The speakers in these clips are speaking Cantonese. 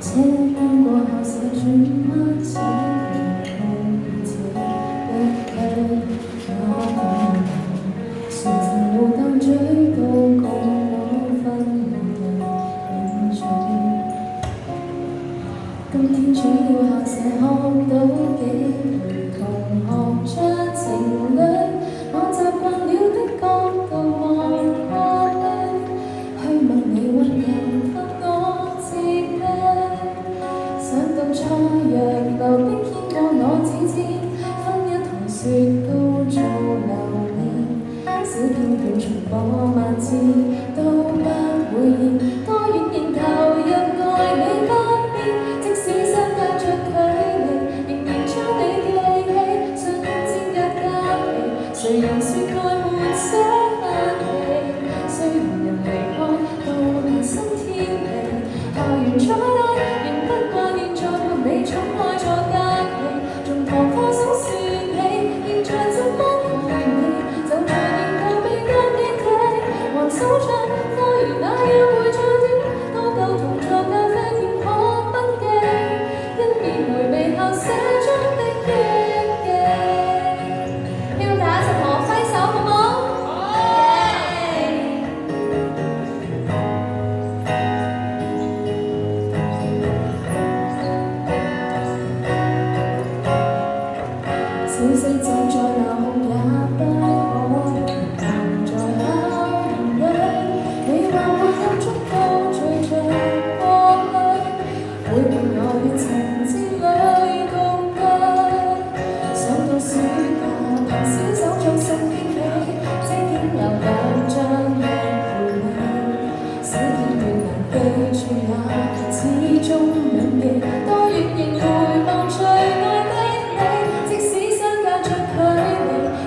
前面过好些芝麻街，红雨天的黑，那风是曾无當最高共我分離嘅眼睛。今天主要下社看到幾對同學着情侶，我習慣了的角度望過去，去問你溫柔給我自卑。想到初若流冰牽過我指尖，分一行雪糕做留念，小片段重播萬次都不會厭，多遠仍投入愛你不變，即使相隔着距離，仍然將你記起，瞬間隔離，誰人說愛沒些限期，雖然人離開到陌生天地，校園再大仍不慣現在沒你寵愛在隔離，從堂課手說起，現在怎麼陪你，就像研究未間見你，還守着課餘那約會再短，都夠同坐咖啡店可筆記，因而回味校舍中的憶記。要唔要大家一齊同我揮手好冇？小息就在鬧哄也不可，藏在校園裏，你話會感觸到隨着過去，會伴我於情節裏共對。想到暑假同小手作送驚喜，即經有兩張的陪你，小片段難記住也始終銘記，多遠仍回望最愛的你，即使相隔着距離，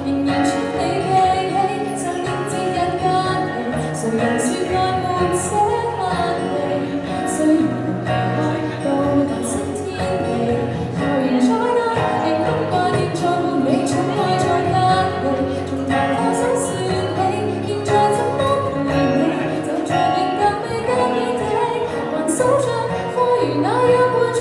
仍然將你記起，像應節日隔離，誰人說愛沒這限期，雖然人離開到陌生天地，校園再大仍不慣現在沒你寵愛在隔離，從頭課手說起，現在怎麼陪你，就像研究未間見地，還守着課餘那約會再